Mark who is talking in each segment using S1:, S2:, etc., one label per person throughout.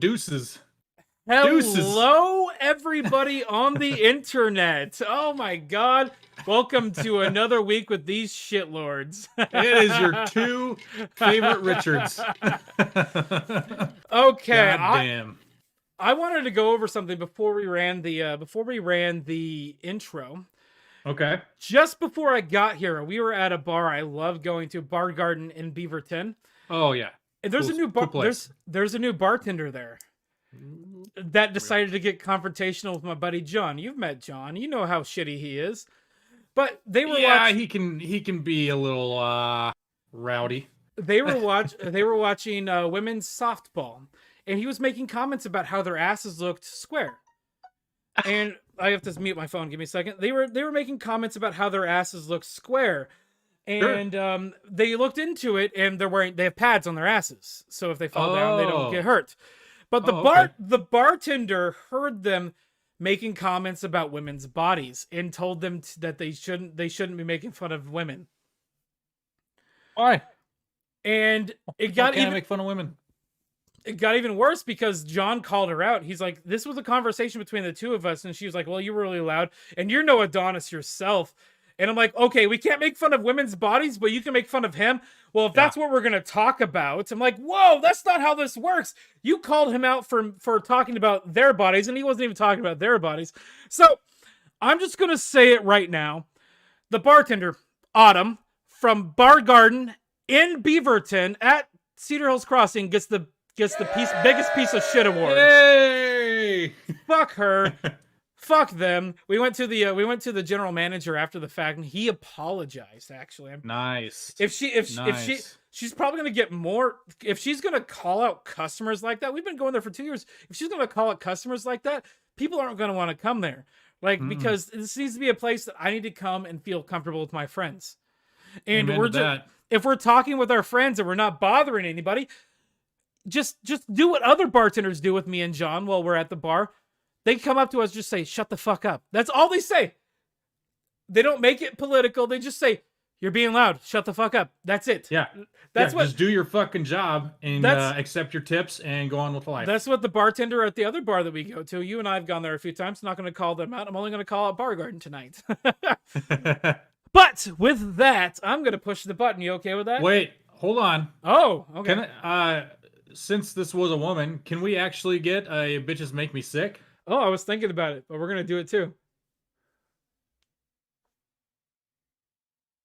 S1: Deuces.
S2: Hello, everybody on the internet. Oh my god. Welcome to another week with these shitlords.
S1: It is your two favorite Richards.
S2: Okay,
S1: God damn.
S2: I wanted to go over something before we ran the intro.
S1: Okay.
S2: Just before I got here, we were at a bar I love going to, Bar Garden in Beaverton.
S1: Oh yeah.
S2: And there's a new bartender there that decided to get confrontational with my buddy John. You've met John. You know how shitty he is. But they were
S1: he can be a little rowdy.
S2: They were watching women's softball, and he was making comments about how their asses looked square. And I have to mute my phone. Give me a second. They were making comments about how their asses looked square. And sure. They looked into it, and they have pads on their asses, so if they fall down, they don't get hurt. But the bartender heard them making comments about women's bodies and told them that they shouldn't be making fun of women.
S1: Why?
S2: And it got even
S1: make fun of women.
S2: It got even worse because John called her out. He's like, "This was a conversation between the two of us," and she was like, "Well, you were really loud, and you're no Adonis yourself." And I'm like, okay, we can't make fun of women's bodies, but you can make fun of him. Well, if that's what we're going to talk about, I'm like, whoa, that's not how this works. You called him out for talking about their bodies, and he wasn't even talking about their bodies. So I'm just going to say it right now. The bartender, Autumn, from Bar Garden in Beaverton at Cedar Hills Crossing gets the biggest piece of shit award.
S1: Hey!
S2: Fuck her. Fuck them. We went to the general manager after the fact, and he apologized. Actually,
S1: nice.
S2: If she's probably gonna get more. If she's gonna call out customers like that, we've been going there for 2 years. If she's gonna call out customers like that, people aren't gonna want to come there. Because this needs to be a place that I need to come and feel comfortable with my friends. And if we're talking with our friends and we're not bothering anybody, just do what other bartenders do with me and John while we're at the bar. They come up to us, just say, "Shut the fuck up." That's all they say. They don't make it political. They just say, "You're being loud. Shut the fuck up." That's it.
S1: Yeah. Just do your fucking job and accept your tips and go on with life.
S2: That's what the bartender at the other bar that we go to, you and I have gone there a few times. Not going to call them out. I'm only going to call out Bar Garden tonight. But with that, I'm going to push the button. You okay with that?
S1: Wait, hold on.
S2: Oh, okay.
S1: Since this was a woman, can we actually get a Bitches Make Me Sick?
S2: Oh, I was thinking about it, but we're gonna do it too.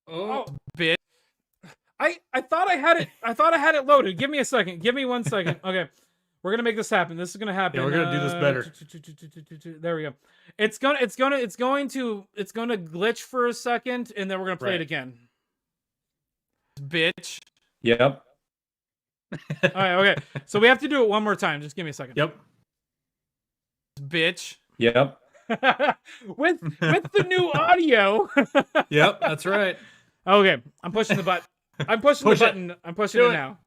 S2: Oh, bitch! I thought I had it. I thought I had it loaded. Give me a second. Give me 1 second. Okay, we're gonna make this happen. This is gonna happen.
S1: Yeah, we're gonna do this better.
S2: There we go. It's going to glitch for a second, and then we're gonna play it again. Bitch.
S1: Yep.
S2: All right. Okay. So we have to do it one more time. Just give me a second.
S1: Yep.
S2: Bitch.
S1: Yep.
S2: with the new audio.
S1: Yep, that's right.
S2: Okay, I'm pushing the button. I'm pushing the button. I'm pushing it now.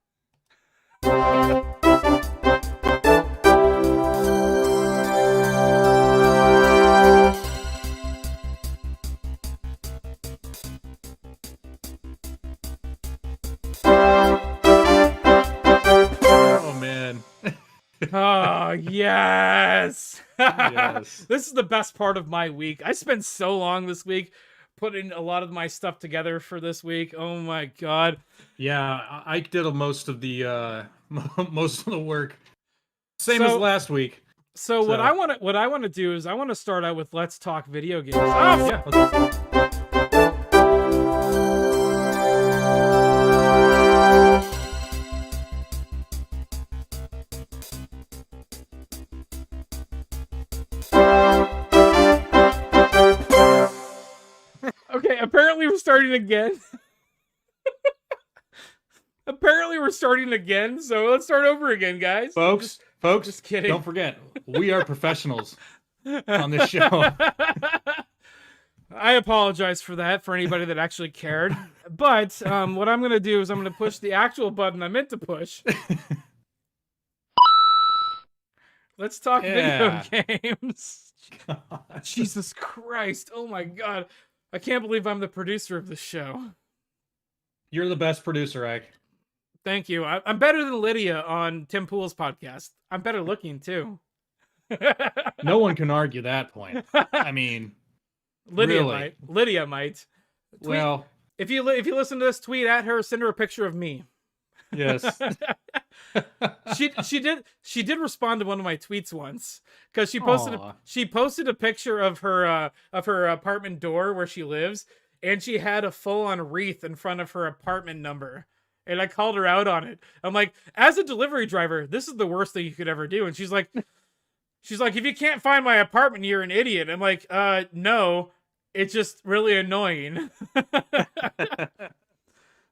S1: Oh man.
S2: Oh, yes.
S1: Yes.
S2: This is the best part of my week. I spent so long this week putting a lot of my stuff together for this week. Oh my god.
S1: Yeah, I did most of the work. Same as last week.
S2: So what I want to do is I want to start out with let's talk video games.
S1: Oh, yeah.
S2: Okay, apparently we're starting again. So let's start over again, guys.
S1: Folks,
S2: just kidding.
S1: Don't forget, we are professionals on this show.
S2: I apologize for that, for anybody that actually cared. But what I'm going to do is I'm going to push the actual button I meant to push. Let's talk video games. God. Jesus Christ. Oh my god. I can't believe I'm the producer of the show.
S1: You're the best producer, Ike.
S2: Thank you. I'm better than Lydia on Tim Pool's podcast. I'm better looking too.
S1: No one can argue that point. I mean,
S2: Lydia
S1: really?
S2: might. Lydia might. Tweet,
S1: Well,
S2: if you listen to this, tweet at her. Send her a picture of me.
S1: yes.
S2: she did respond to one of my tweets once because
S1: Aw.
S2: she posted a picture of her apartment door where she lives, and she had a full-on wreath in front of her apartment number. And I called her out on it. I'm like, as a delivery driver, this is the worst thing you could ever do. And she's like, if you can't find my apartment, you're an idiot. I'm like, no, it's just really annoying.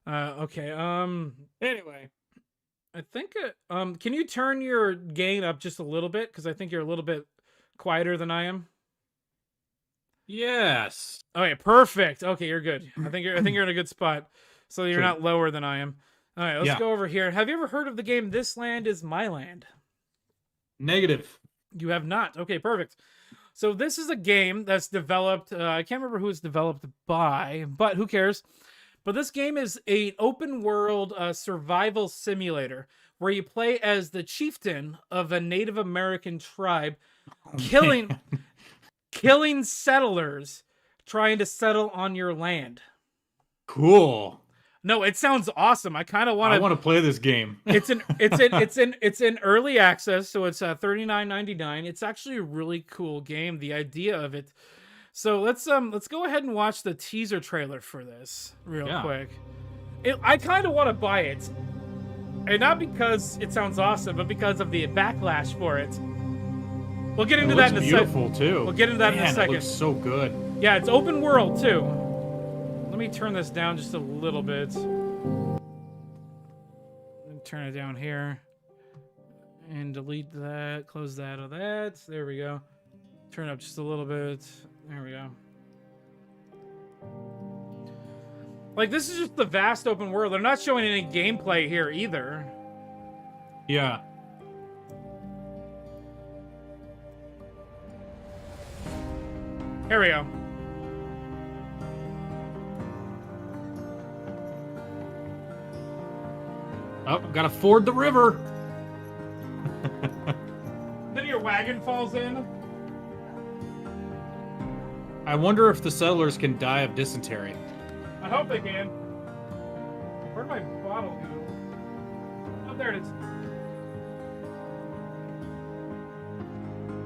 S2: Okay.
S1: Anyway,
S2: I think can you turn your gain up just a little bit, because I think you're a little bit quieter than I am.
S1: yes.
S2: Okay, perfect. Okay, you're good. I think you're in a good spot. So you're
S1: Sweet.
S2: not lower than I am. All right, let's
S1: Yeah.
S2: go over here. Have you ever heard of the game This Land Is My Land?
S1: Negative.
S2: You have not. Okay, perfect. So this is a game that's developed. I can't remember who it's developed by, but who cares? But this game is an open world survival simulator where you play as the chieftain of a Native American tribe, killing settlers trying to settle on your land.
S1: Cool.
S2: No, it sounds awesome. I kind of want
S1: I want to play this game.
S2: it's in early access, so it's $39.99. It's actually a really cool game. The idea of it. So let's go ahead and watch the teaser trailer for this real quick. I kind of want to buy it, and not because it sounds awesome, but because of the backlash for it. We'll get into that in a second.
S1: Beautiful too.
S2: We'll get into that in a second.
S1: It looks so good.
S2: Yeah, it's open world too. Let me turn this down just a little bit. Turn it down here. And delete that. Close that out of that. There we go. Turn it up just a little bit. There we go. Like, this is just the vast open world. They're not showing any gameplay here either.
S1: Yeah.
S2: Here we go.
S1: Oh, gotta ford the river.
S2: Then your wagon falls in.
S1: I wonder if the settlers can die of dysentery.
S2: I hope they can. Where'd my bottle go? Oh, there it is.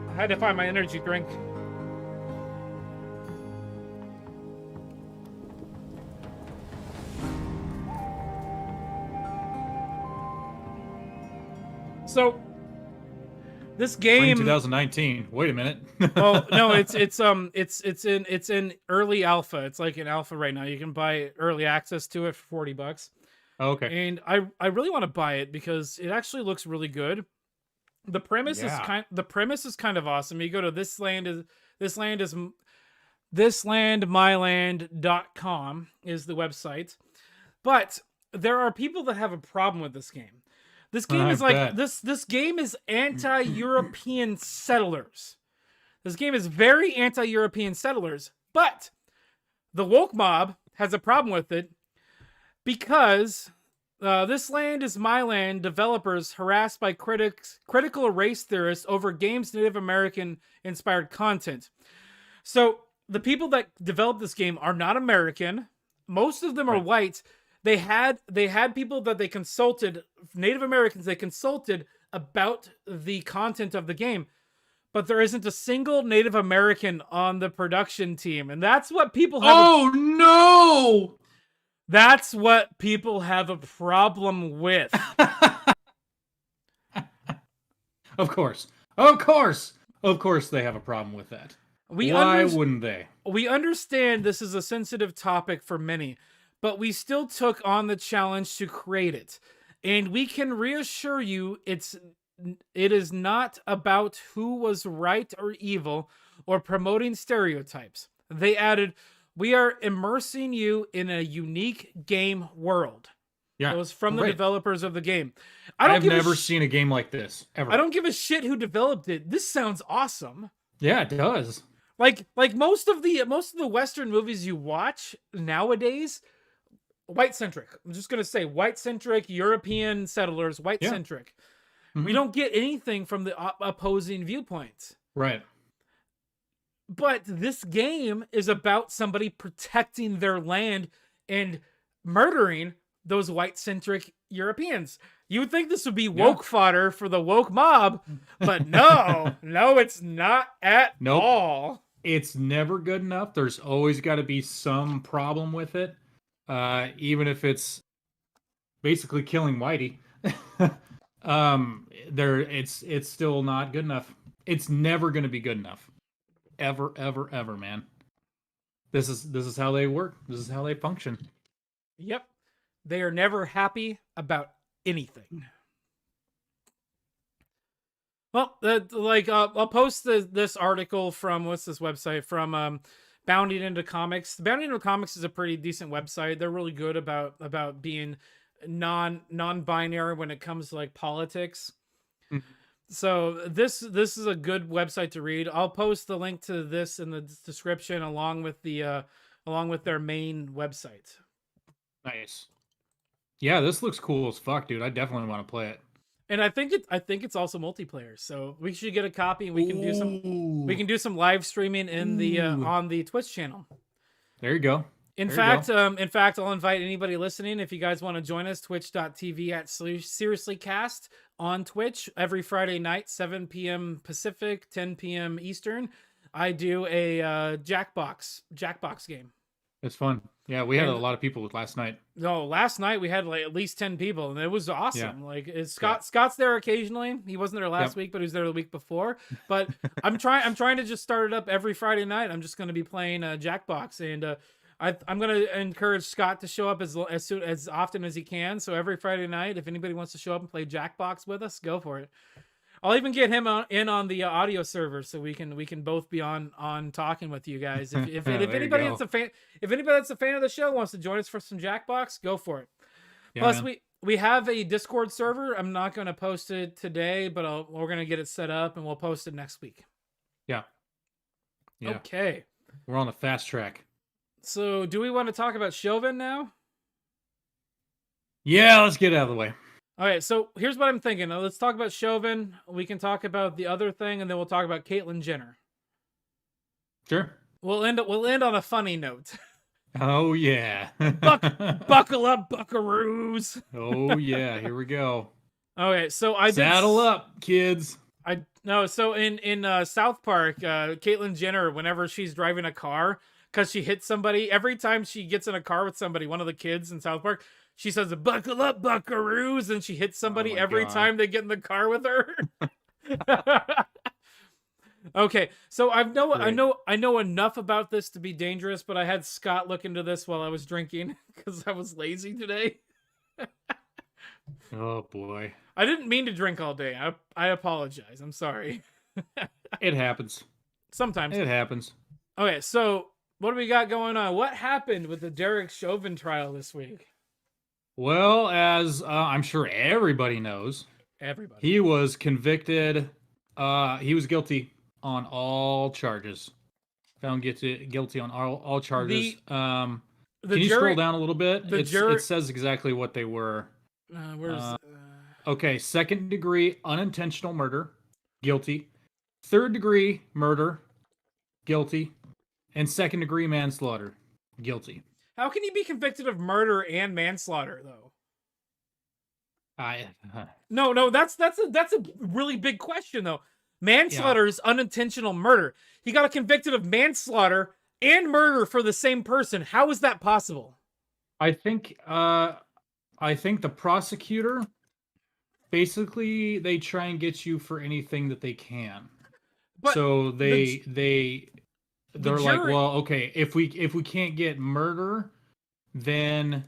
S2: I had to find my energy drink. So, this game.
S1: Spring 2019. Wait a minute.
S2: Well, no, it's in early alpha. It's like in alpha right now. You can buy early access to it for $40.
S1: Okay.
S2: And I really want to buy it because it actually looks really good. The premise is kind of awesome. You go to thislandmyland.com is the website. But there are people that have a problem with this game. This game is like this game is anti-European settlers. This game is very anti-European settlers, but the woke mob has a problem with it because This Land Is My Land developers harassed by critical race theorists over game's Native American inspired content. So the people that developed this game are not American. Most of them are white. They had people that they consulted, Native Americans they consulted about the content of the game, but there isn't a single Native American on the production team, and that's what people have.
S1: Oh no!
S2: That's what people have a problem with.
S1: Of course they have a problem with that. Why wouldn't they?
S2: We understand this is a sensitive topic for many, but we still took on the challenge to create it. And we can reassure you it is not about who was right or evil or promoting stereotypes. They added, we are immersing you in a unique game world. Yeah, it was from the developers of the game.
S1: I've never seen a game like this, ever.
S2: I don't give a shit who developed it. This sounds awesome.
S1: Yeah, it does.
S2: Like most of the Western movies you watch nowadays, white-centric. I'm just going to say white-centric, European settlers, white-centric. Yeah. We don't get anything from the opposing viewpoints.
S1: Right.
S2: But this game is about somebody protecting their land and murdering those white-centric Europeans. You would think this would be woke fodder for the woke mob, but no, it's not at all.
S1: It's never good enough. There's always got to be some problem with it, even if it's basically killing Whitey. It's still not good enough. It's never going to be good enough. Ever, ever, ever, man. This is how they work. This is how they function.
S2: Yep. They are never happy about anything. Well, I'll post this article from, what's this website? From Bounding Into Comics. Bounding Into Comics is a pretty decent website. They're really good about being non-binary when it comes to like politics. Mm-hmm. So this is a good website to read. I'll post the link to this in the description along with their main website.
S1: Nice. Yeah, this looks cool as fuck, dude. I definitely want to play it.
S2: And I think it's also multiplayer. So we should get a copy and we can do some live streaming in the on the Twitch channel.
S1: There you go.
S2: In fact, I'll invite anybody listening, if you guys want to join us, twitch.tv/SeriouslyCast on Twitch every Friday night, 7 p.m. Pacific, 10 p.m. Eastern. I do a Jackbox game.
S1: It's fun. Yeah, we had a lot of people last night.
S2: No, last night we had like at least 10 people, and it was awesome. Yeah. Like Scott's there occasionally. He wasn't there last week, but he was there the week before. But I'm trying to just start it up every Friday night. I'm just going to be playing Jackbox, and I'm going to encourage Scott to show up as often as he can. So every Friday night, if anybody wants to show up and play Jackbox with us, go for it. I'll even get him in on the audio server so we can both be on talking with you guys. If anybody that's a fan of the show wants to join us for some Jackbox, go for it. Yeah, plus we have a Discord server. I'm not going to post it today, but we're going to get it set up and we'll post it next week.
S1: Yeah.
S2: Okay.
S1: We're on the fast track.
S2: So, do we want to talk about Chauvin now?
S1: Yeah, let's get it out of the way.
S2: All right, so here's what I'm thinking. Now, let's talk about Chauvin. We can talk about the other thing, and then we'll talk about Caitlyn Jenner.
S1: Sure.
S2: We'll end on a funny note.
S1: Oh yeah.
S2: Buckle up, buckaroos.
S1: Oh yeah, here we go.
S2: Okay, so
S1: saddle up, kids.
S2: So in South Park, Caitlyn Jenner, whenever she's driving a car, because she hits somebody, every time she gets in a car with somebody, one of the kids in South Park, she says, "Buckle up, buckaroos," and she hits somebody every time they get in the car with her. Okay, so I know enough about this to be dangerous, but I had Scott look into this while I was drinking because I was lazy today.
S1: Oh boy.
S2: I didn't mean to drink all day. I apologize. I'm sorry.
S1: It happens.
S2: Sometimes.
S1: It happens.
S2: Okay, so what do we got going on? What happened with the Derek Chauvin trial this week?
S1: Well, as I'm sure everybody knows, he was convicted. He was guilty on all charges. Found guilty on all charges. Can you scroll down a little bit? It says exactly what they were. Okay, second degree unintentional murder, guilty. Third degree murder, guilty. And second degree manslaughter, guilty.
S2: How can he be convicted of murder and manslaughter, though? No, that's a really big question, though. Manslaughter is unintentional murder. He got convicted of manslaughter and murder for the same person. How is that possible?
S1: I think the prosecutor, basically, they try and get you for anything that they can. But so they're like, well, okay, if we can't get murder, then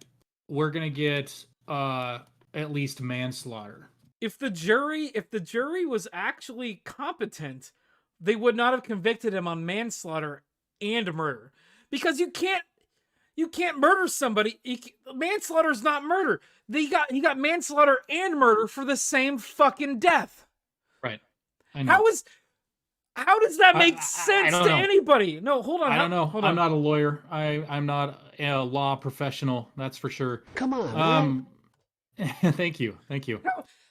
S1: we're gonna get at least manslaughter.
S2: If the jury was actually competent, they would not have convicted him on manslaughter and murder, because you can't murder somebody. Manslaughter is not murder. He got manslaughter and murder for the same fucking death.
S1: Right. I know.
S2: How does that make
S1: I
S2: sense
S1: don't
S2: to
S1: know.
S2: anybody? No, hold on.
S1: I don't know.
S2: Hold
S1: I'm
S2: on.
S1: not a lawyer. I'm not a law professional. That's for sure.
S3: Come on, man.
S1: Thank you. Thank you.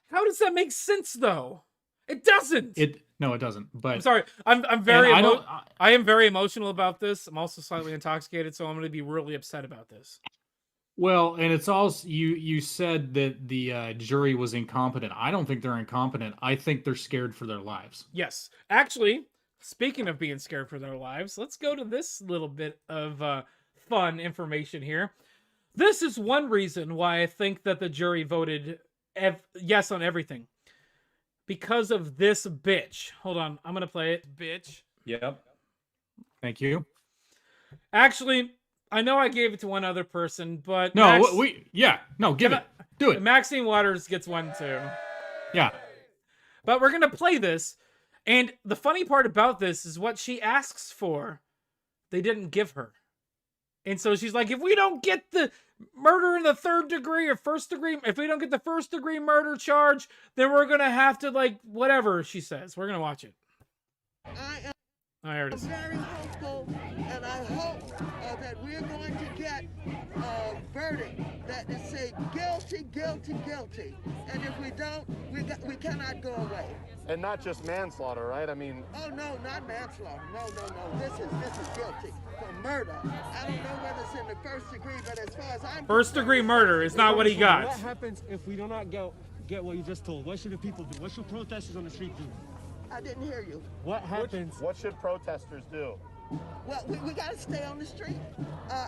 S2: How does that make sense though? It doesn't.
S1: No, it doesn't.
S2: I'm
S1: But
S2: sorry. I'm
S1: and
S2: very
S1: I don't.
S2: I am very emotional about this. I'm also slightly intoxicated, so I'm going to be really upset about this.
S1: Well, and it's also you said that the jury was incompetent. I don't think they're incompetent. I think they're scared for their lives.
S2: Yes. Actually, speaking of being scared for their lives, let's go to this little bit of fun information here. This is one reason why I think that the jury voted yes on everything. Because of this bitch. Hold on. I'm going to play it. Bitch.
S1: Yep. Thank you.
S2: Actually, I know I gave it to one other person, but
S1: No, give
S2: Can
S1: it. Do it.
S2: Maxine Waters gets one too.
S1: Yeah.
S2: But we're gonna play this, and the funny part about this is what she asks for, they didn't give her. And so she's like, if we don't get the murder in the third degree or first degree, if we don't get the first degree murder charge, then we're gonna have to, like, whatever she says. We're gonna watch it.
S4: I
S2: There it is.
S4: am very hopeful, and I hope that we're going to get a verdict that is say guilty, guilty, guilty. And if we don't, we cannot go away.
S3: And not just manslaughter, right? I mean,
S4: Oh no, not manslaughter. No. This is guilty for murder. I don't know whether it's in the first degree, but as far as I'm
S2: First degree murder is not what he got.
S5: What happens if we do not get what you just told? What should the people do? What should protesters on the street do?
S4: I didn't hear you.
S5: What happens?
S3: what should protesters do?
S4: Well, we got to stay on the street,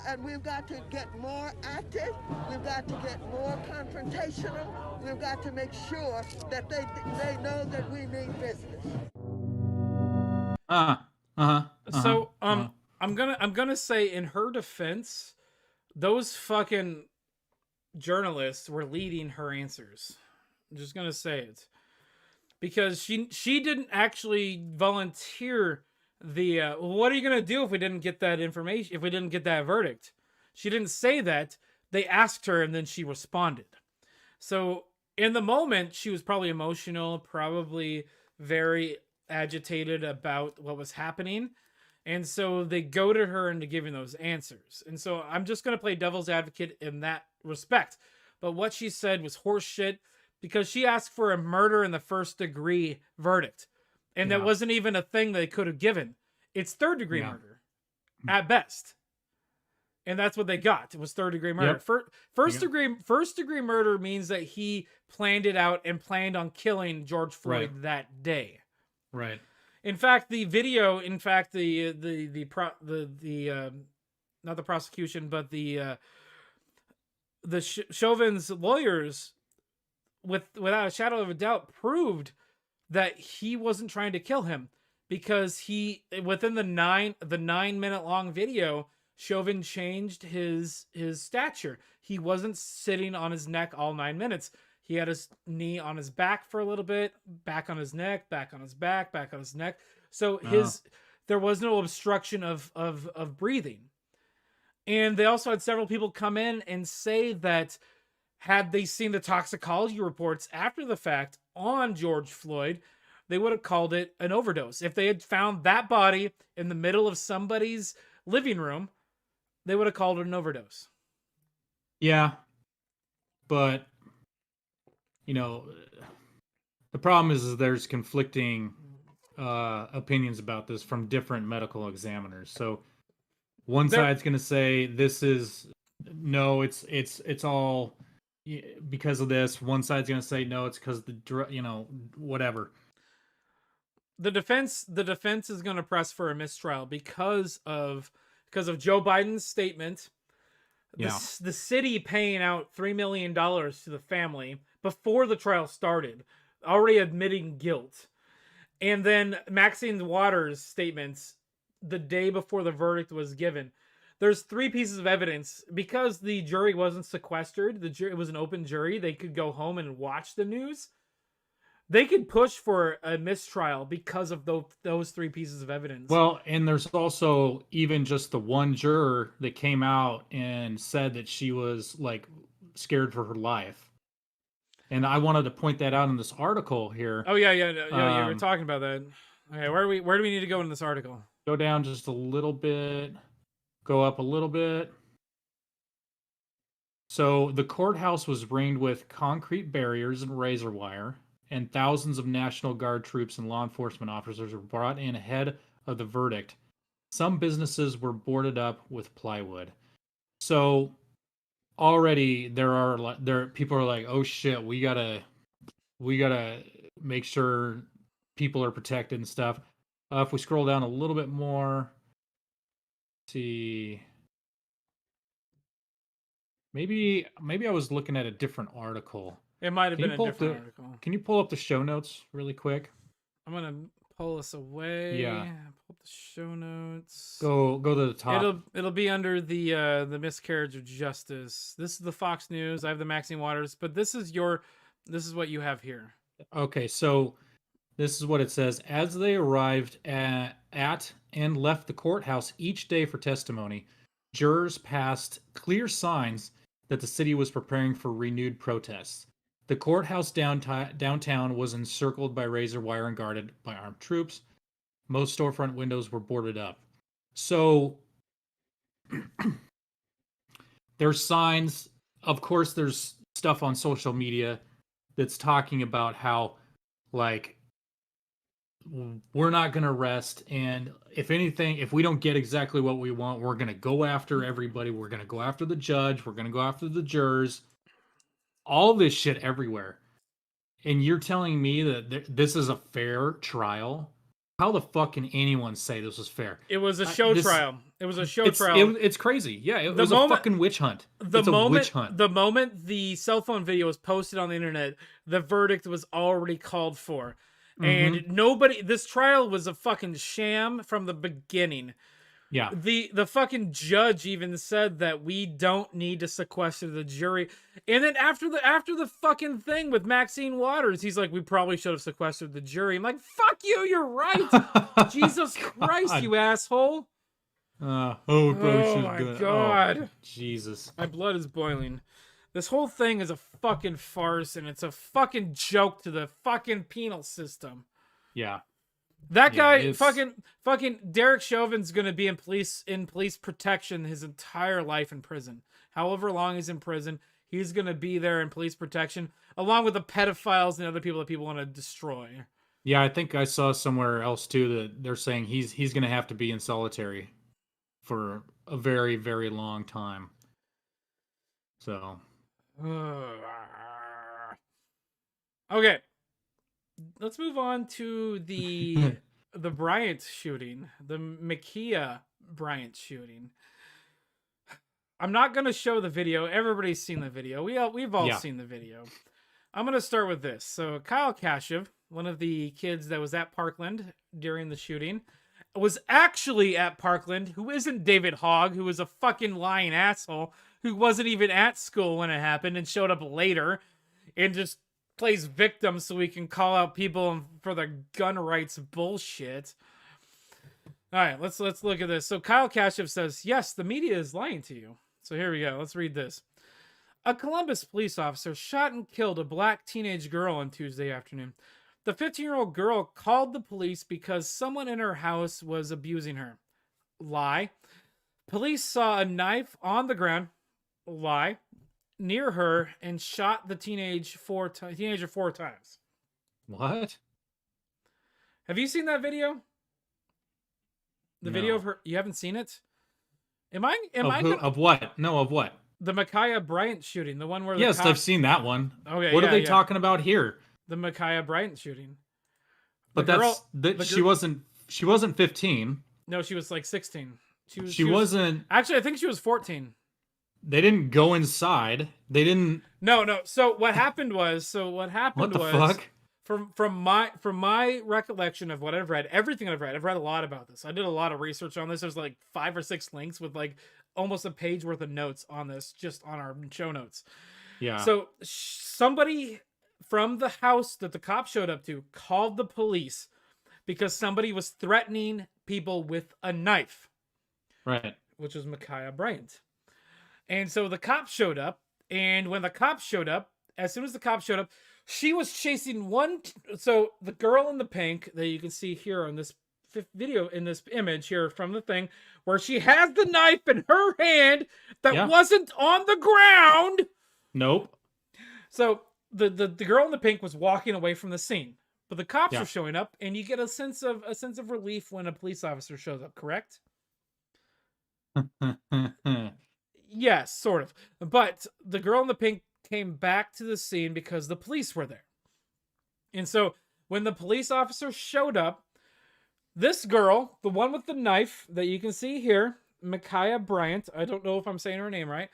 S4: and we've got to get more active. We've got to get more confrontational. We've got to make sure that they know that we mean business.
S2: So I'm gonna say in her defense, those fucking journalists were leading her answers. I'm just gonna say it. Because she didn't actually volunteer the what are you gonna do if we didn't get that information, if we didn't get that verdict? She didn't say that. They asked her and then she responded. So in the moment, she was probably emotional, probably very agitated about what was happening. And so they goaded her into giving those answers. And so I'm just gonna play devil's advocate in that respect. But what she said was horse shit. Because she asked for a murder in the first degree verdict. And that wasn't even a thing they could have given. It's third degree murder at best. And that's what they got. It was third degree murder.
S1: Yep.
S2: First degree murder means that he planned it out and planned on killing George Floyd that day.
S1: Right.
S2: In fact, the video, not the prosecution, but the Chauvin's lawyers, without a shadow of a doubt, proved that he wasn't trying to kill him, because he, within the 9-minute long video, Chauvin changed his stature. He wasn't sitting on his neck all 9 minutes. He had his knee on his back for a little bit, back on his neck, back on his back, back on his neck. So there was no obstruction of breathing. And they also had several people come in and say that had they seen the toxicology reports after the fact on George Floyd, they would have called it an overdose. If they had found that body in the middle of somebody's living room, they would have called it an overdose.
S1: Yeah. But, the problem is there's conflicting opinions about this from different medical examiners. So one side's going to say this is, no, it's all because of this. One side's going to say no, it's because whatever.
S2: The defense is going to press for a mistrial because of Joe Biden's statement. The city paying out $3 million to the family before the trial started, already admitting guilt. And then Maxine Waters' statements the day before the verdict was given. There's 3 pieces of evidence. Because the jury wasn't sequestered, it was an open jury, they could go home and watch the news. They could push for a mistrial because of those 3 pieces of evidence.
S1: Well, and there's also even just the one juror that came out and said that she was like scared for her life. And I wanted to point that out in this article here.
S2: Oh yeah, you were talking about that. Okay, where do we need to go in this article?
S1: Go down just a little bit. Go up a little bit. So the courthouse was ringed with concrete barriers and razor wire, and thousands of National Guard troops and law enforcement officers were brought in ahead of the verdict. Some businesses were boarded up with plywood. So already there people are like, oh shit, we gotta make sure people are protected and stuff. If we scroll down a little bit more, see, maybe I was looking at a different article.
S2: It might have
S1: Can
S2: been
S1: you
S2: a
S1: pull up
S2: different
S1: the-
S2: article.
S1: Can you pull up the show notes really quick?
S2: I'm gonna pull this away.
S1: Yeah.
S2: Pull up the show notes.
S1: Go to the top.
S2: It'll be under the miscarriage of justice. This is the Fox News. I have the Maxine Waters, but this is what you have here.
S1: Okay, so this is what it says. As they arrived at and left the courthouse each day for testimony, jurors passed clear signs that the city was preparing for renewed protests. The courthouse downtown was encircled by razor wire and guarded by armed troops. Most storefront windows were boarded up. So there's signs. Of course, there's stuff on social media that's talking about how, like, we're not going to rest, and if anything, if we don't get exactly what we want, we're going to go after everybody. We're going to go after the judge. We're going to go after the jurors. All this shit everywhere. And you're telling me that this is a fair trial? How the fuck can anyone say this was fair?
S2: It was a show trial. It was a show trial.
S1: It's crazy. Yeah, it was a fucking witch hunt. It's a witch hunt.
S2: The moment the cell phone video was posted on the internet, the verdict was already called for. And this trial was a fucking sham from the beginning.
S1: Yeah.
S2: The fucking judge even said that we don't need to sequester the jury. And then after the fucking thing with Maxine Waters, he's like, we probably should have sequestered the jury. I'm like, fuck you, you're right. Jesus Christ, you asshole.
S1: Oh
S2: my God.
S1: Oh, Jesus.
S2: My blood is boiling. This whole thing is a fucking farce, and it's a fucking joke to the fucking penal system.
S1: Yeah.
S2: That guy, fucking Derek Chauvin's gonna be in police protection his entire life in prison. However long he's in prison, he's gonna be there in police protection, along with the pedophiles and other people that people want to destroy.
S1: Yeah, I think I saw somewhere else too that they're saying he's gonna have to be in solitary for a very, very long time. So.
S2: Okay, let's move on to the Bryant shooting, the McKia Bryant shooting. I'm not gonna show the video. Everybody's seen the video. We've all seen the video. I'm gonna start with this. So Kyle Kashuv, one of the kids that was at Parkland during the shooting, was actually at Parkland, who isn't David Hogg, who was a fucking lying asshole, who wasn't even at school when it happened and showed up later and just plays victim so we can call out people for the gun rights bullshit. All right, let's look at this. So Kyle Kashuv says, yes, the media is lying to you. So here we go. Let's read this. A Columbus police officer shot and killed a black teenage girl on Tuesday afternoon. The 15-year-old girl called the police because someone in her house was abusing her. Lie. Police saw a knife on the ground. Lie. Near her and shot the teenager 4 times.
S1: What?
S2: Have you seen that video? The video of her? You haven't seen it?
S1: Of what? No, of what?
S2: The Ma'Khia Bryant shooting, the one where
S1: yes, I've seen that one.
S2: Okay,
S1: what are they talking about here?
S2: The Ma'Khia Bryant shooting.
S1: But she wasn't 15.
S2: No, she was like 16.
S1: She wasn't.
S2: Actually, I think she was 14.
S1: They didn't go inside. They didn't.
S2: No. So what happened was.
S1: What the fuck?
S2: From my recollection of what I've read, everything I've read a lot about this. I did a lot of research on this. There's like 5 or 6 links with like almost a page worth of notes on this, just on our show notes.
S1: Yeah.
S2: So somebody from the house that the cop showed up to called the police because somebody was threatening people with a knife.
S1: Right.
S2: Which was Ma'Khia Bryant. And so the cop showed up, and when the cop showed up, as soon as the cop showed up, She was chasing so the girl in the pink that you can see here on this video, in this image here from the thing, where she has the knife in her hand that wasn't on the ground.
S1: Nope.
S2: So the girl in the pink was walking away from the scene, but the cops are showing up, and you get a sense of relief when a police officer shows up. Correct? Yes, sort of. But the girl in the pink came back to the scene because the police were there. And so when the police officer showed up, this girl, the one with the knife that you can see here, Ma'Khia Bryant, I don't know if I'm saying her name right,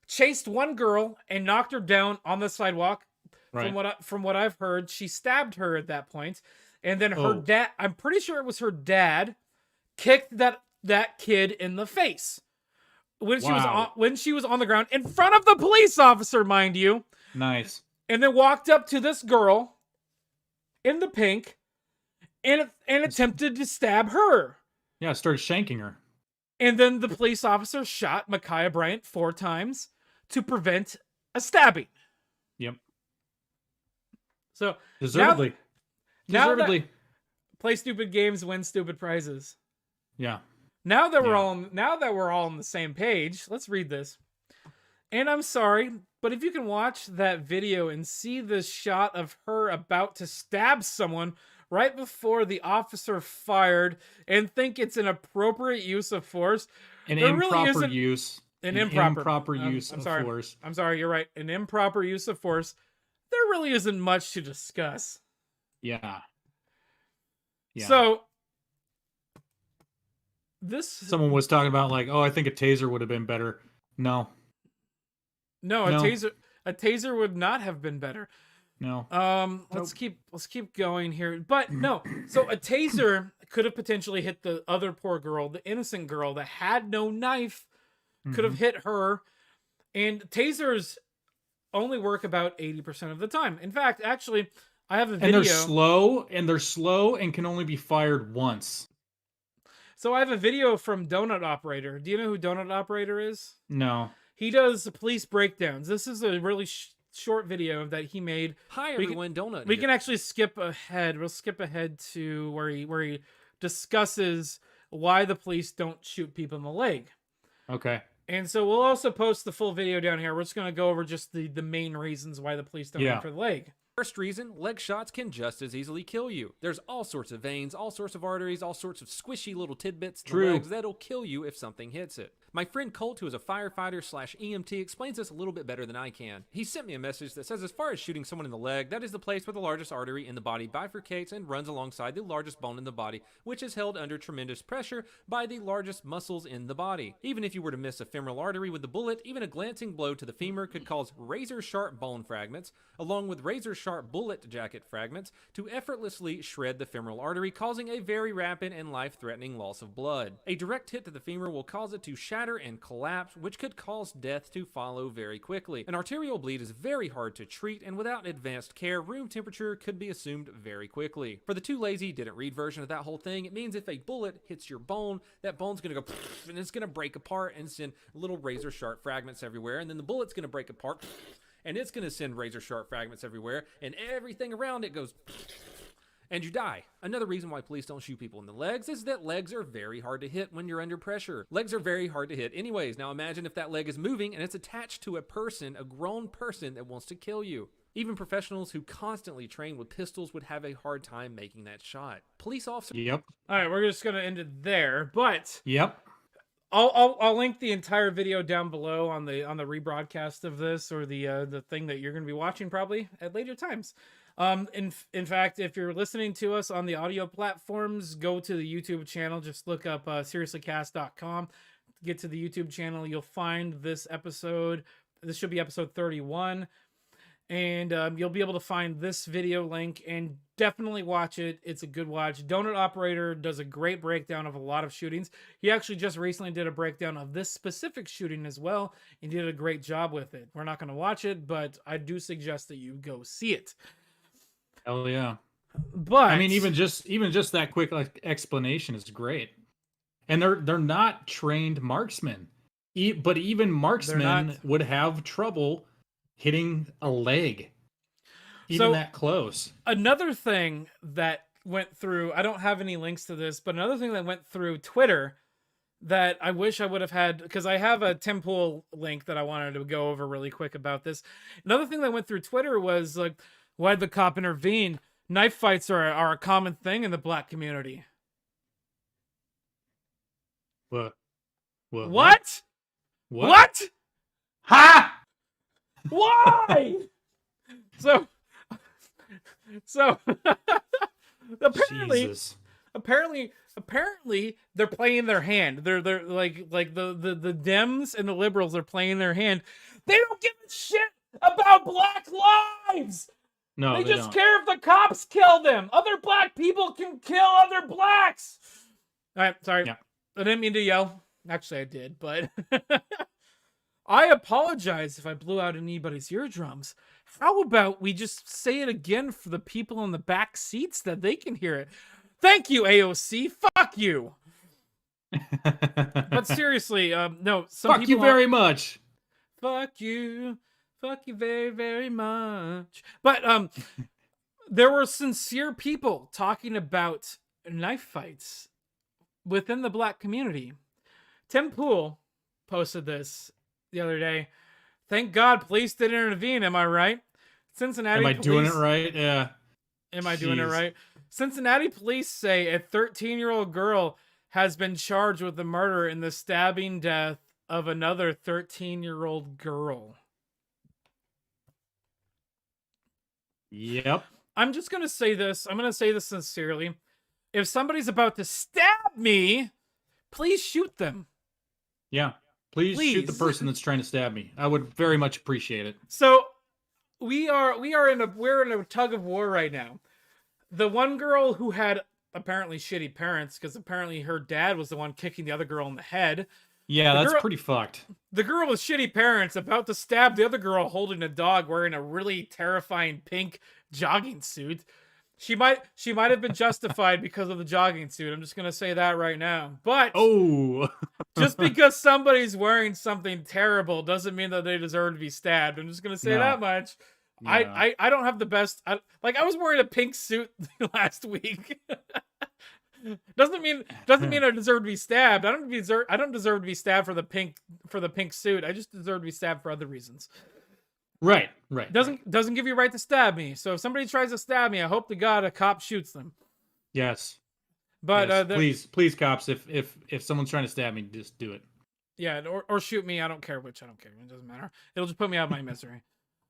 S2: chased one girl and knocked her down on the sidewalk. Right. From what I've heard, she stabbed her at that point, and then her dad, I'm pretty sure it was her dad, kicked that kid in the face when she was on the ground in front of the police officer, mind you.
S1: Nice.
S2: And then walked up to this girl in the pink and attempted to stab her.
S1: Yeah, started shanking her.
S2: And then the police officer shot Ma'Khia Bryant 4 times to prevent a stabbing.
S1: Yep.
S2: So
S1: deservedly.
S2: Play stupid games, win stupid prizes.
S1: Yeah.
S2: Now that we're all on the same page, let's read this. And I'm sorry, but if you can watch that video and see this shot of her about to stab someone right before the officer fired and think it's an appropriate use of force,
S1: an improper use of force.
S2: I'm sorry, you're right. An improper use of force. There really isn't much to discuss.
S1: Yeah.
S2: So
S1: someone was talking about like, I think a taser would have been better. No, a taser would not have been better. No.
S2: Let's keep going here. But no. So a taser could have potentially hit the other poor girl, the innocent girl that had no knife, could have hit her. And tasers only work about 80% of the time. In fact, actually, I have a video.
S1: And they're slow and can only be fired once.
S2: So I have a video from Donut Operator. Do you know who Donut Operator is?
S1: No.
S2: He does police breakdowns. This is a really short video that he made.
S6: Hi everyone, Donut.
S2: We can actually skip ahead. We'll skip ahead to where he discusses why the police don't shoot people in the leg.
S1: Okay.
S2: And so we'll also post the full video down here. We're just going to go over just the main reasons why the police don't aim for the leg.
S6: First reason, leg shots can just as easily kill you. There's all sorts of veins, all sorts of arteries, all sorts of squishy little tidbits in the legs that'll kill you if something hits it. My friend Colt, who is a firefighter / EMT, explains this a little bit better than I can. He sent me a message that says as far as shooting someone in the leg, that is the place where the largest artery in the body bifurcates and runs alongside the largest bone in the body, which is held under tremendous pressure by the largest muscles in the body. Even if you were to miss a femoral artery with the bullet, even a glancing blow to the femur could cause razor-sharp bone fragments, along with razor-sharp bullet jacket fragments, to effortlessly shred the femoral artery, causing a very rapid and life-threatening loss of blood. A direct hit to the femur will cause it to shatter and collapse, which could cause death to follow very quickly. An arterial bleed is very hard to treat, and without advanced care, room temperature could be assumed very quickly. For the too lazy, didn't read version of that whole thing, it means if a bullet hits your bone, that bone's gonna go and it's gonna break apart and send little razor-sharp fragments everywhere, and then the bullet's gonna break apart and it's gonna send razor-sharp fragments everywhere, and everything around it goes and you die. Another reason why police don't shoot people in the legs is that legs are very hard to hit when you're under pressure. Legs are very hard to hit anyways. Now imagine if that leg is moving and it's attached to a person, a grown person that wants to kill you. Even professionals who constantly train with pistols would have a hard time making that shot. Police officers.
S1: Yep.
S2: All right, we're just gonna end it there, but
S1: yep.
S2: I'll link the entire video down below on the rebroadcast of this, or the thing that you're gonna be watching probably at later times. In fact, if you're listening to us on the audio platforms, go to the YouTube channel. Just look up seriouslycast.com. Get to the YouTube channel. You'll find this episode. This should be episode 31. And you'll be able to find this video link and definitely watch it. It's a good watch. Donut Operator does a great breakdown of a lot of shootings. He actually just recently did a breakdown of this specific shooting as well, and did a great job with it. We're not going to watch it, but I do suggest that you go see it.
S1: Hell yeah.
S2: But
S1: I mean, even just that quick explanation is great. And they're not trained marksmen. But even marksmen would have trouble hitting a leg. even that close.
S2: Another thing that went through, I don't have any links to this, but another thing that went through Twitter that I wish I would have had, because I have a Tim Pool link that I wanted to go over really quick about this. Another thing that went through Twitter was like, why'd the cop intervene? Knife fights are a common thing in the black community.
S1: What?
S2: What?
S1: Ha!
S2: Why? So apparently,
S1: Jesus.
S2: apparently they're playing their hand. They're like the Dems and the liberals are playing their hand. They don't give a shit about black lives.
S1: No,
S2: they just
S1: don't.
S2: care if the cops kill them. Other black people can kill other blacks. All right, sorry.
S1: Yeah.
S2: I didn't mean to yell. Actually, I did, but I apologize if I blew out anybody's eardrums. How about we just say it again for the people in the back seats that they can hear it? Thank you, AOC. Fuck you. But seriously, no.
S1: Fuck you very much.
S2: Fuck you. Fuck you very, very much. But there were sincere people talking about knife fights within the black community. Tim Pool posted this the other day. Thank God police didn't intervene. Am I right? Cincinnati
S1: Am I
S2: police,
S1: doing it right? Yeah.
S2: Am I doing it right? Cincinnati police say a 13-year-old girl has been charged with the murder and the stabbing death of another 13-year-old girl.
S1: Yep.
S2: I'm just going to say this. I'm going to say this sincerely. If somebody's about to stab me, please shoot them.
S1: Yeah. Please shoot the person that's trying to stab me. I would very much appreciate it.
S2: So we're in a tug of war right now. The one girl who had apparently shitty parents, because apparently her dad was the one kicking the other girl in the head.
S1: Yeah, that's pretty fucked.
S2: The girl with shitty parents about to stab the other girl holding a dog wearing a really terrifying pink jogging suit. She might have been justified because of the jogging suit. I'm just gonna say that right now. But just because somebody's wearing something terrible doesn't mean that they deserve to be stabbed. I'm just gonna say that much. No. I don't have the best. I was wearing a pink suit last week. Doesn't mean I deserve to be stabbed. I don't deserve to be stabbed for the pink suit. I just deserve to be stabbed for other reasons.
S1: Right.
S2: Doesn't give you a right to stab me. So if somebody tries to stab me, I hope to God a cop shoots them.
S1: Yes.
S2: But
S1: yes. Please, cops, if someone's trying to stab me, just do it.
S2: Yeah, or shoot me. I don't care which. I don't care. It doesn't matter. It'll just put me out of my misery.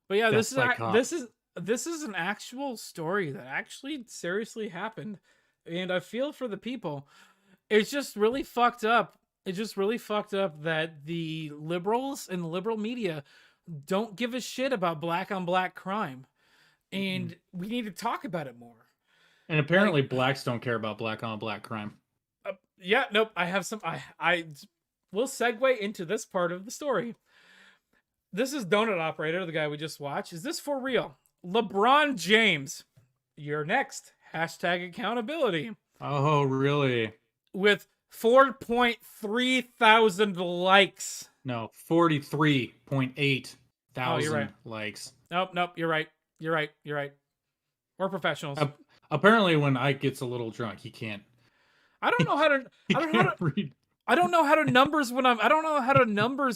S2: But yeah, this is an actual story that actually seriously happened, and I feel for the people. It's just really fucked up. It's just really fucked up that the liberals and the liberal media don't give a shit about black on black crime, and we need to talk about it more.
S1: And apparently, blacks don't care about black on black crime.
S2: Yeah, nope. I have some. I will segue into this part of the story. This is Donut Operator, the guy we just watched. Is this for real? LeBron James, you're next. Hashtag accountability.
S1: Oh, really?
S2: With 4.3 thousand likes.
S1: No, 43.8 thousand likes.
S2: Nope. You're right. We're professionals.
S1: Apparently, when Ike gets a little drunk, he can't.
S2: I don't know how to
S1: read.
S2: I don't know how to numbers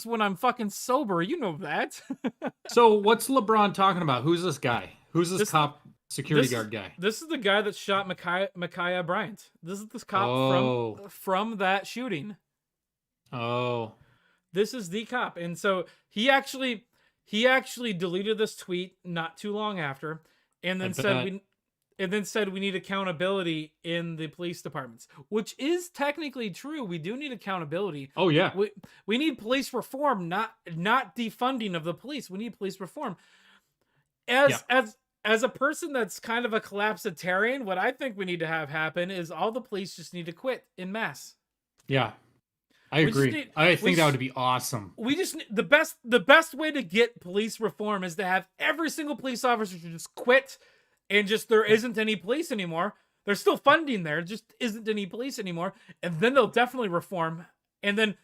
S2: when I'm fucking sober. You know that.
S1: So what's LeBron talking about? Who's this guy? Who's this cop security guard guy?
S2: This is the guy that shot Ma'Khia Bryant. This is this cop from that shooting.
S1: Oh.
S2: This is the cop. And so he actually deleted this tweet not too long after, and then said we need accountability in the police departments, which is technically true. We do need accountability.
S1: Oh yeah.
S2: We need police reform, not defunding of the police. We need police reform. As a person that's kind of a collapsitarian, what I think we need to have happen is all the police just need to quit en masse.
S1: Yeah. I agree. I think that would be awesome.
S2: We just the best way to get police reform is to have every single police officer just quit, and just there isn't any police anymore. There's still funding there, just isn't any police anymore, and then they'll definitely reform. And then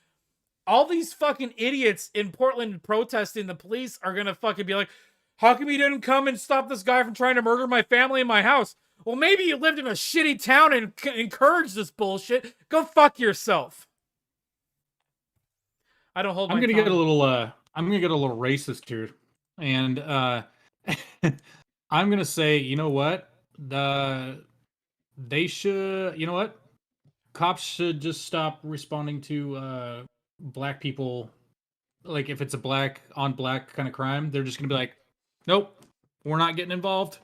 S2: all these fucking idiots in Portland protesting the police are gonna fucking be like, How come you didn't come and stop this guy from trying to murder my family and my house? Well, maybe you lived in a shitty town and encouraged this bullshit. Go fuck yourself. I don't hold my
S1: I'm gonna
S2: tongue.
S1: get a little racist here, and I'm gonna say, you know what? They should, you know what? Cops should just stop responding to black people. Like if it's a black on black kind of crime, they're just gonna be like, nope, we're not getting involved.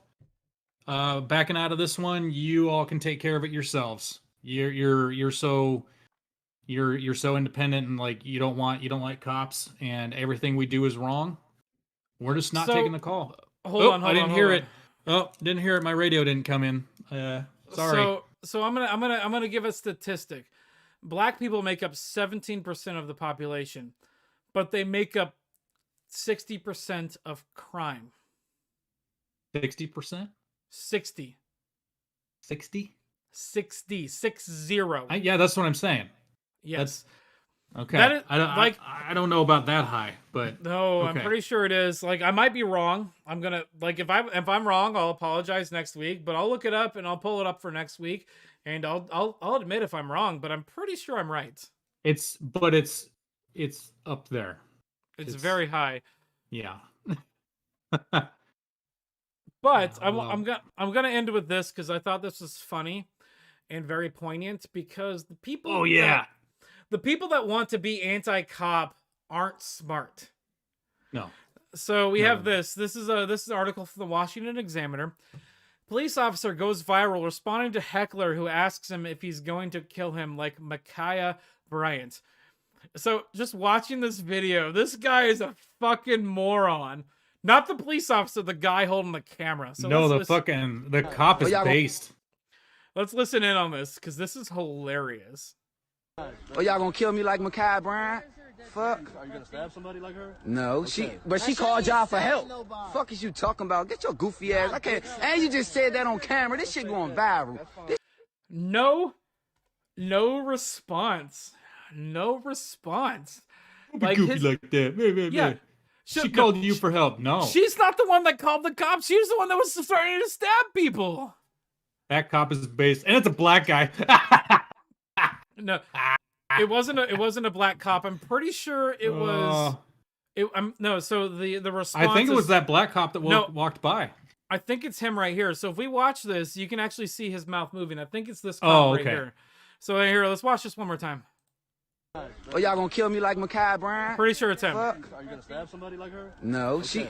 S1: Backing out of this one, you all can take care of it yourselves. You're so independent, and like you don't like cops, and everything we do is wrong. We're just not taking the call.
S2: Hold on,
S1: I didn't hear it. Oh, didn't hear it. My radio didn't come in. Sorry.
S2: So I'm gonna give a statistic. Black people make up 17% of the population, but they make up 60% of crime.
S1: 60%?
S2: 60.
S1: 60?
S2: 60. 60.
S1: Yeah, that's what I'm saying.
S2: Yes.
S1: Okay.
S2: That is,
S1: I don't know about that high, but
S2: no,
S1: okay.
S2: I'm pretty sure it is. Like, I might be wrong. I'm gonna if I'm wrong, I'll apologize next week. But I'll look it up and I'll pull it up for next week, and I'll admit if I'm wrong. But I'm pretty sure I'm right.
S1: It's up there.
S2: It's very high.
S1: Yeah.
S2: But I'm gonna end with this because I thought this was funny and very poignant because the people.
S1: Oh yeah.
S2: The people that want to be anti-cop aren't smart.
S1: No.
S2: So we have this. This is an article from the Washington Examiner. Police officer goes viral responding to heckler who asks him if he's going to kill him, like Ma'Khia Bryant. So just watching this video, this guy is a fucking moron. Not the police officer, the guy holding the camera. So
S1: no, the cop is based.
S2: Let's listen in on this because this is hilarious.
S7: Oh, y'all gonna kill me like Ma'Khia Bryant? Fuck.
S3: Are you gonna stab somebody like her?
S7: No, she called y'all for help. Fuck is you talking about? Get your goofy ass. I can't. And you just said that on camera. This shit going viral.
S2: No response. No response.
S1: Like goofy like that.
S2: Yeah.
S1: She called you for help. No.
S2: She's not the one that called the cops. She was the one that was starting to stab people.
S1: That cop is based, and it's a black guy.
S2: No, it wasn't a black cop. I'm pretty sure it was. No, so the response.
S1: I think it was that black cop that walked by.
S2: I think it's him right here. So if we watch this, you can actually see his mouth moving. I think it's this cop right here. So here, let's watch this one more time.
S7: Oh, y'all gonna kill me like Ma'Khia Bryant?
S2: Pretty sure it's him.
S7: Fuck.
S3: Are you gonna stab somebody like her?
S7: No,
S3: Okay.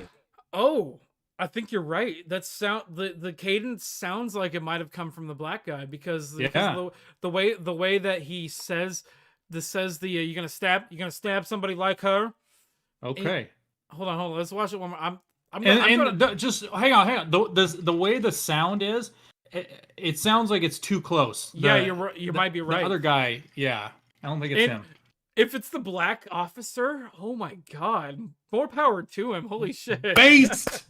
S2: Oh, I think you're right. That the cadence sounds like it might have come from the black guy because the way that he says you're gonna stab somebody like her.
S1: Okay.
S2: Hold on. Let's watch it one more.
S1: Just hang on. The way the sound is, it sounds like it's too close.
S2: You might be right.
S1: The other guy, yeah, I don't think it's him.
S2: If it's the black officer, oh my god, more power to him. Holy shit.
S1: Based.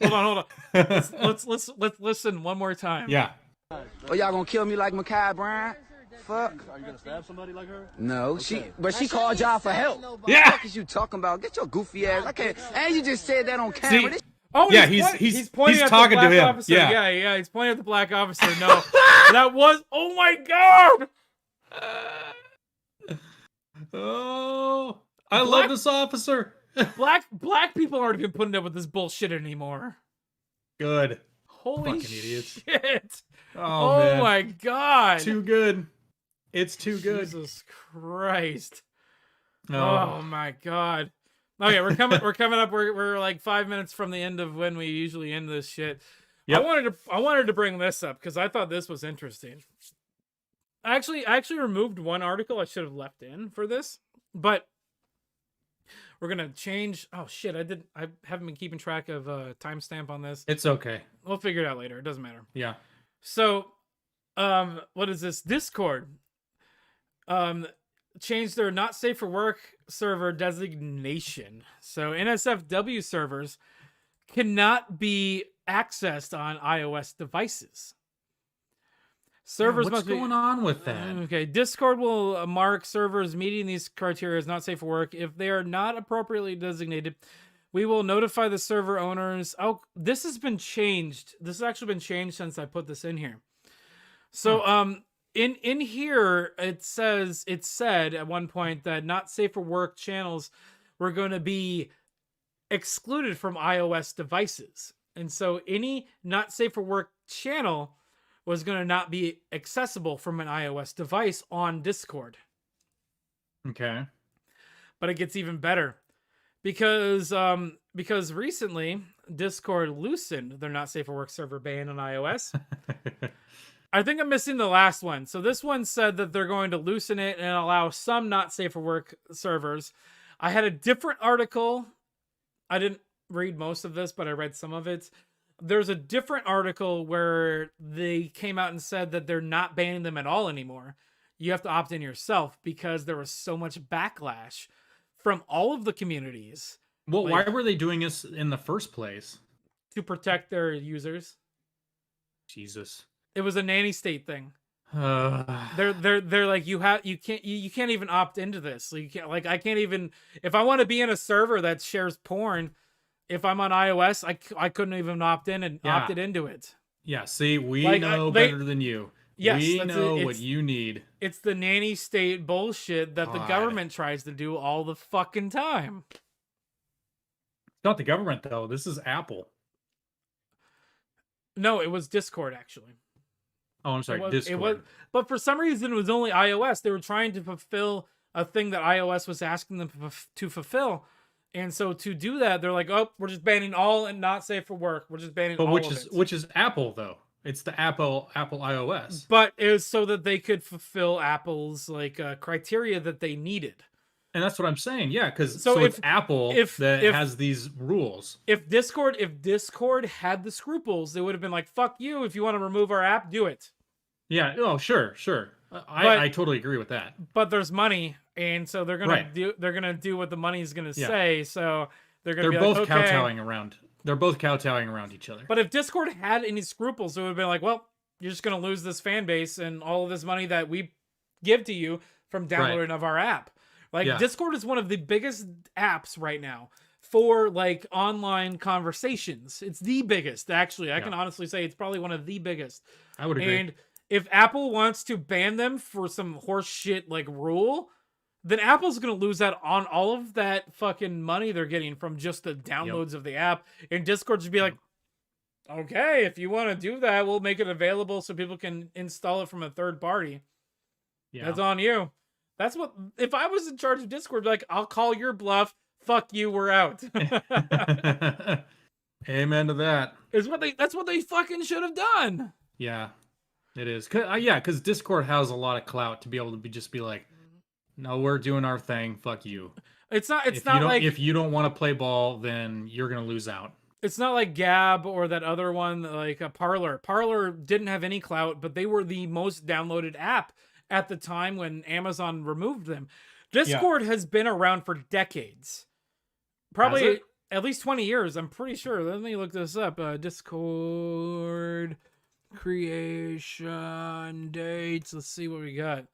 S2: Hold on. Let's listen one more time.
S1: Yeah.
S7: Oh, y'all gonna kill me like Ma'Khia Bryant? Fuck.
S3: Are you gonna stab somebody like her?
S7: No, she called y'all for help.
S1: Yeah.
S7: Fuck is you talking about? Get your goofy ass. I can't. And you just said that on camera.
S1: See?
S2: Oh,
S1: yeah,
S2: he's pointing at
S1: talking
S2: the black
S1: to him.
S2: officer. Yeah, he's pointing at the black officer. No, that was. Oh my god.
S1: Oh, I love this officer.
S2: Black people aren't even putting up with this bullshit anymore.
S1: Good.
S2: Holy
S1: fucking idiots.
S2: Shit.
S1: Oh man.
S2: My god.
S1: Too good. It's too good.
S2: Jesus Christ.
S1: No.
S2: Oh my god. Okay, we're coming up. We're like 5 minutes from the end of when we usually end this shit.
S1: Yep.
S2: I wanted to bring this up because I thought this was interesting. I actually removed one article I should have left in for this, but we're gonna change. Oh shit! I haven't been keeping track of timestamp on this.
S1: It's okay.
S2: We'll figure it out later. It doesn't matter.
S1: Yeah.
S2: So, what is this? Discord changed their not safe for work server designation. So NSFW servers cannot be accessed on iOS devices. Servers
S1: what's going on with that?
S2: Okay, Discord will mark servers meeting these criteria as not safe for work if they are not appropriately designated We will notify the server owners. Oh, this has been changed. This has actually been changed since I put this in here. So, in here, it said at one point that not safe for work channels were going to be excluded from iOS devices. And so any not safe for work channel was going to not be accessible from an iOS device on Discord.
S1: Okay. But
S2: it gets even better because recently Discord loosened their not safe for work server ban on iOS. I think I'm missing the last one. So this one said that they're going to loosen it and allow some not safe for work servers. I had a different article. I didn't read most of this, but I read some of it. There's a different article where they came out and said that they're not banning them at all anymore. You have to opt in yourself because there was so much backlash from all of the communities.
S1: Well, why were they doing this in the first place?
S2: To protect their users.
S1: Jesus.
S2: It was a nanny state thing. They're like you can't even opt into this. So you can't, like, I can't even, if I want to be in a server that shares porn, if I'm on iOS, I couldn't even opt in and opted into it.
S1: Yeah, see, we know better than you.
S2: Yes,
S1: we know what you need.
S2: It's the nanny state bullshit that the government tries to do all the fucking time.
S1: It's not the government though. This is Apple.
S2: No, it was Discord actually.
S1: Oh, I'm sorry, Discord.
S2: But for some reason, it was only iOS. They were trying to fulfill a thing that iOS was asking them to fulfill. And so to do that, they're like, oh, we're just banning all and not safe for work. We're just banning all of it.
S1: Which is Apple, though. It's the Apple iOS.
S2: But it was so that they could fulfill Apple's criteria that they needed.
S1: And that's what I'm saying. Yeah, because it's Apple that has these rules.
S2: If Discord had the scruples, they would have been like, fuck you. If you want to remove our app, do it.
S1: Yeah. Oh, sure. I totally agree with that.
S2: But there's money, and so they're gonna do what the money's gonna say. So they're
S1: both kowtowing around. They're both kowtowing around each other.
S2: But if Discord had any scruples, it would have been like, well, you're just gonna lose this fan base and all of this money that we give to you from downloading of our app. Discord is one of the biggest apps right now for like online conversations. It's the biggest, actually. I can honestly say it's probably one of the biggest.
S1: I would agree.
S2: And if Apple wants to ban them for some horse shit like rule, then Apple's going to lose out on all of that fucking money they're getting from just the downloads of the app. And Discord should be like, okay, if you want to do that, we'll make it available so people can install it from a third party. Yeah. That's on you. That's what, if I was in charge of Discord, like, I'll call your bluff. Fuck you, we're out.
S1: Amen to that.
S2: That's what they fucking should have done.
S1: Yeah, it is. Because Discord has a lot of clout to be able to be like, no, we're doing our thing. Fuck you.
S2: It's not
S1: like if you don't want to play ball, then you're gonna lose out.
S2: It's not like Gab or that other one, like a Parler. Parler didn't have any clout, but they were the most downloaded app at the time when Amazon removed them. Discord has been around for decades. Probably at least 20 years, I'm pretty sure. Let me look this up. Discord creation dates. Let's see what we got.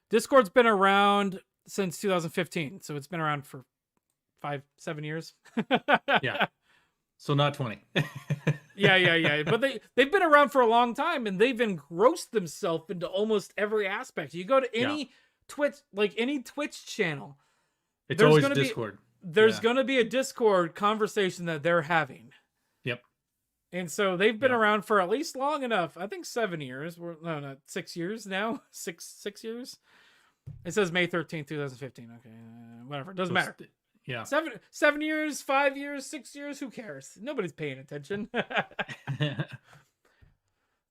S2: Discord's been around since 2015, so it's been around for 5-7 years.
S1: Yeah. So not 20.
S2: Yeah. But they've been around for a long time, and they've engrossed themselves into almost every aspect. You go to any Twitch channel,
S1: it's always Discord.
S2: There's going to be a Discord conversation that they're having.
S1: Yep.
S2: And so they've been around for at least long enough. I think 7 years. No, 6 years now. Six years. It says May 13th, 2015. Okay, whatever. It doesn't matter.
S1: Yeah.
S2: 7 years, 5 years, 6 years. Who cares? Nobody's paying attention.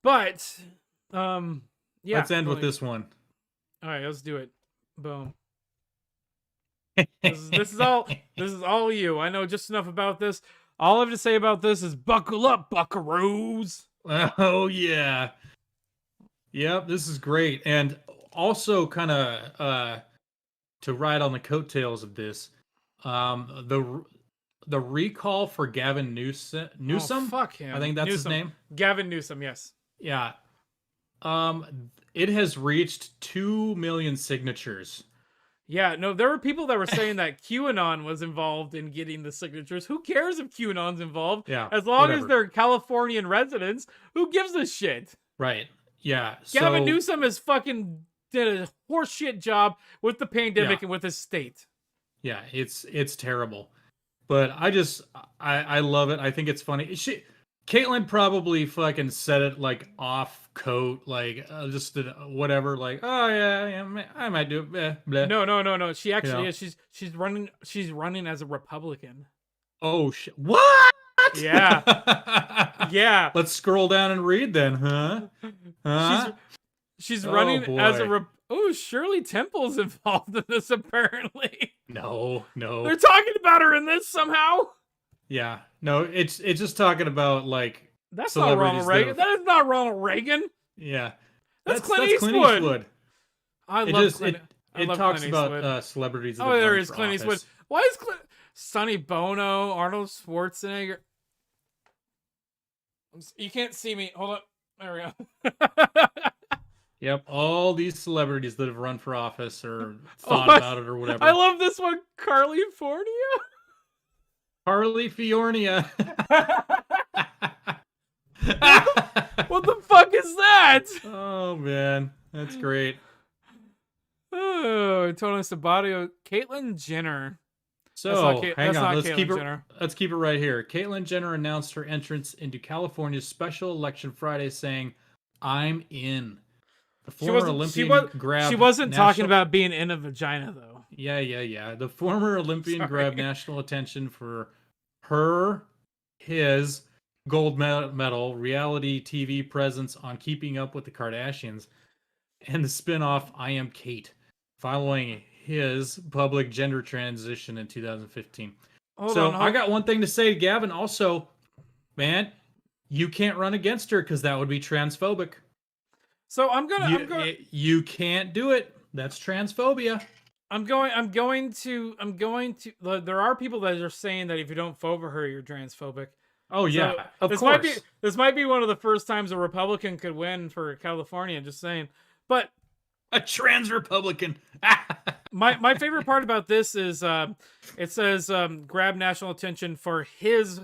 S2: But, yeah.
S1: Let's end with this one.
S2: All right, let's do it. Boom. This is all you. I know just enough about this. All I have to say about this is buckle up, buckaroos.
S1: Oh yeah. Yep, this is great. And also kind of to ride on the coattails of this, the recall for Gavin Newsom.
S2: Oh, fuck him.
S1: I think that's his name.
S2: Gavin Newsom, yes.
S1: Yeah. It has reached 2 million signatures.
S2: Yeah, no, there were people that were saying that QAnon was involved in getting the signatures. Who cares if QAnon's involved?
S1: Yeah,
S2: As long as
S1: whatever.
S2: they're Californian residents, who gives a shit?
S1: Right. Yeah.
S2: Gavin
S1: So
S2: Newsom has fucking did a horseshit job with the pandemic and with his state.
S1: yeah, it's terrible. But I love it. I think it's funny. Caitlyn probably fucking said it like off coat, like just whatever, like, oh yeah, I might do it. Blah.
S2: No. She actually
S1: Yeah.
S2: is. She's running. She's running as a Republican.
S1: Oh shit! What?
S2: Yeah. Yeah.
S1: Let's scroll down and read then, huh? Huh?
S2: She's
S1: Oh,
S2: running as
S1: boy.
S2: Oh, Shirley Temple's involved in this apparently.
S1: No.
S2: They're talking about her in this somehow.
S1: Yeah. No, it's just talking about like
S2: That's not Ronald
S1: celebrities that
S2: Reagan.
S1: have-
S2: That is not Ronald Reagan.
S1: Yeah.
S2: That's Clint Eastwood. I
S1: It
S2: love
S1: just
S2: Clint. I
S1: it
S2: love
S1: talks
S2: Clint
S1: about
S2: Eastwood.
S1: celebrities. That
S2: Oh,
S1: have
S2: there
S1: run
S2: is
S1: for
S2: Clint
S1: office.
S2: Eastwood. Why is Sonny Bono, Arnold Schwarzenegger? You can't see me. Hold up. There we go.
S1: Yep, all these celebrities that have run for office or
S2: Oh,
S1: thought about it or whatever.
S2: I love this one, Carly Fornia.
S1: Harley Fiornia.
S2: What the fuck is that?
S1: Oh man, that's great.
S2: Oh, Antonio Sabato, Caitlyn Jenner.
S1: So hang
S2: that's
S1: on,
S2: not
S1: let's
S2: Caitlyn
S1: keep it.
S2: Jenner.
S1: Let's keep it right here. Caitlyn Jenner announced her entrance into California's special election Friday, saying, "I'm in." The former Olympian grabbed
S2: She wasn't talking
S1: national-
S2: about being in a vagina though.
S1: Yeah. The former Olympian
S2: Sorry.
S1: grabbed national attention for his gold medal reality TV presence on Keeping Up with the Kardashians and the spin-off I Am Kate, following his public gender transition in 2015.
S2: Hold on.
S1: I got one thing to say to Gavin. Also, man, you can't run against her because that would be transphobic.
S2: So
S1: You can't do it. That's transphobia.
S2: I'm going to. There are people that are saying that if you don't vote for her, you're transphobic.
S1: Oh yeah,
S2: So
S1: of
S2: this
S1: course.
S2: This might be one of the first times a Republican could win for California. Just saying. But
S1: A trans Republican.
S2: my favorite part about this is it says grab national attention for his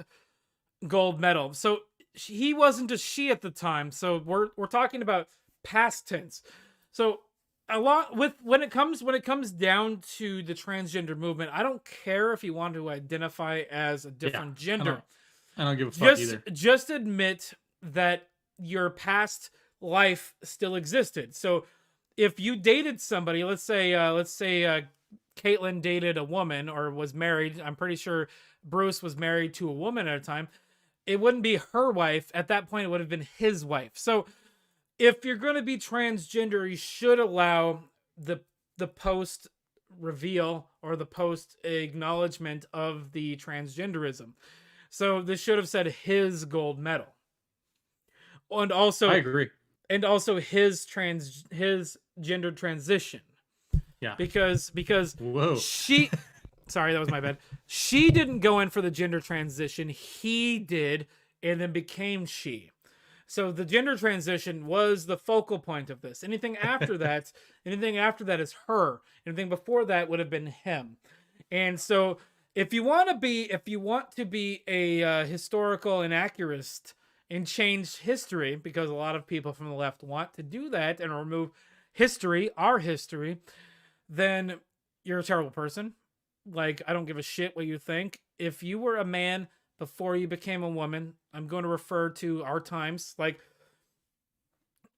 S2: gold medal. So he wasn't a she at the time. So we're talking about past tense. So a lot with when it comes down to the transgender movement, I don't care if you want to identify as a different gender.
S1: I don't give a fuck either.
S2: Just admit that your past life still existed. So if you dated somebody, let's say Caitlyn dated a woman or was married. I'm pretty sure Bruce was married to a woman at a time. It wouldn't be her wife. At that point, it would have been his wife. So if you're going to be transgender, you should allow the post reveal or the post acknowledgement of the transgenderism. So this should have said his gold medal. And also
S1: I agree.
S2: And also his gender transition.
S1: Yeah.
S2: Because
S1: Whoa.
S2: sorry, that was my bad. She didn't go in for the gender transition. He did and then became she. So the gender transition was the focal point of this. Anything after that is her. Anything before that would have been him. And so if you want to be a historical inaccurist and change history, because a lot of people from the left want to do that and remove history, our history, then you're a terrible person. Like, I don't give a shit what you think. If you were a man before you became a woman, I'm going to refer to our times. Like,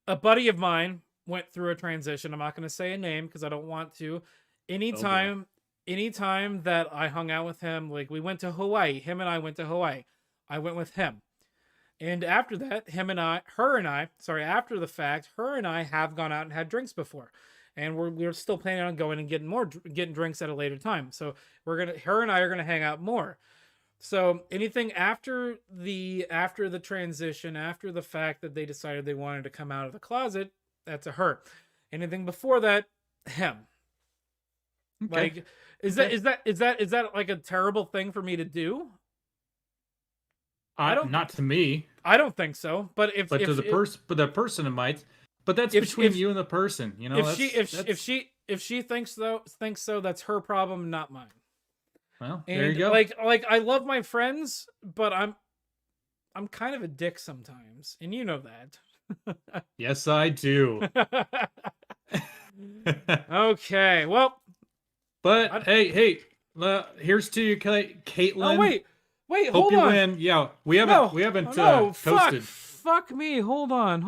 S2: a buddy of mine went through a transition. I'm not going to say a name because I don't want to. Anytime that I hung out with him, like we went to Hawaii, him and I went to Hawaii. I went with him. And after that, after the fact, her and I have gone out and had drinks before. And we're still planning on going and getting drinks at a later time. So her and I are gonna hang out more. So anything after the transition, after the fact that they decided they wanted to come out of the closet, that's a her. Anything before that, him.
S1: Okay.
S2: Like, is that like a terrible thing for me to do?
S1: Not to me.
S2: I don't think so. But
S1: the person it might. But that's between you and the person. You know.
S2: if she thinks so, that's her problem, not mine.
S1: Well,
S2: And
S1: there you go.
S2: like I love my friends, but I'm kind of a dick sometimes, and you know that.
S1: Yes, I do.
S2: Okay, well,
S1: But hey, here's to you, Caitlin.
S2: oh wait,
S1: Hope
S2: hold
S1: you
S2: on.
S1: win. Yeah, we haven't
S2: no,
S1: toasted.
S2: fuck me. Hold on.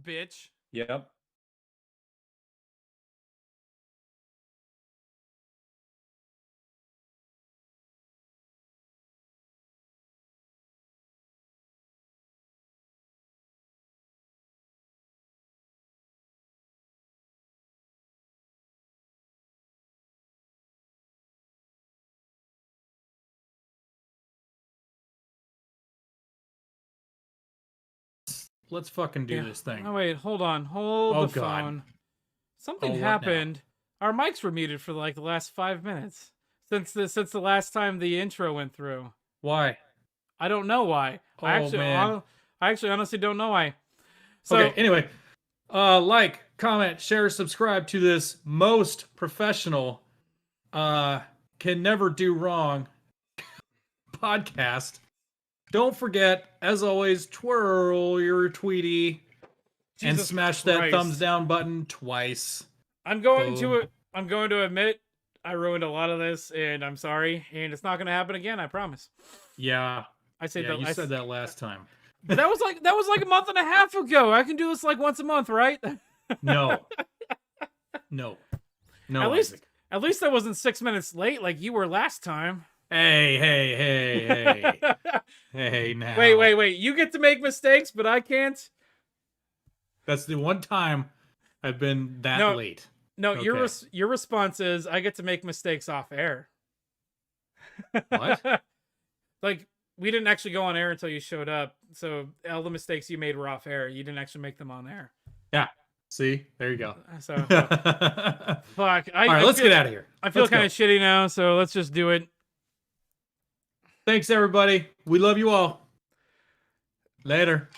S2: Bitch.
S1: Yep. Let's fucking do this thing.
S2: Oh wait, hold on. Hold
S1: Oh,
S2: the
S1: God.
S2: phone. Something
S1: Oh, what now?
S2: happened. Our mics were muted for like the last 5 minutes since the last time the intro went through.
S1: Why?
S2: I don't know why.
S1: Oh,
S2: I
S1: man.
S2: actually honestly don't know why. So
S1: Okay, anyway, like, comment, share, subscribe to this most professional, can never do wrong podcast. Don't forget, as always, twirl your Tweety and
S2: Jesus
S1: smash that
S2: Christ.
S1: thumbs down button twice.
S2: I'm going
S1: Boom.
S2: to admit I ruined a lot of this, and I'm sorry, and it's not going to happen again. I promise.
S1: Yeah,
S2: I said
S1: yeah,
S2: that.
S1: you said that last time.
S2: But that was like a month and a half ago. I can do this like once a month, right?
S1: No, no.
S2: At least I wasn't 6 minutes late like you were last time.
S1: Hey. Hey, now.
S2: Wait. You get to make mistakes, but I can't.
S1: That's the one time I've been that late.
S2: No,
S1: Okay.
S2: your response is I get to make mistakes off air.
S1: What?
S2: Like, we didn't actually go on air until you showed up. So all the mistakes you made were off air. You didn't actually make them on air.
S1: Yeah. See? There you go.
S2: So
S1: All
S2: fuck.
S1: right, let's get out of here.
S2: I feel
S1: Let's
S2: kind
S1: go.
S2: of shitty now, so let's just do it.
S1: Thanks, everybody. We love you all. Later.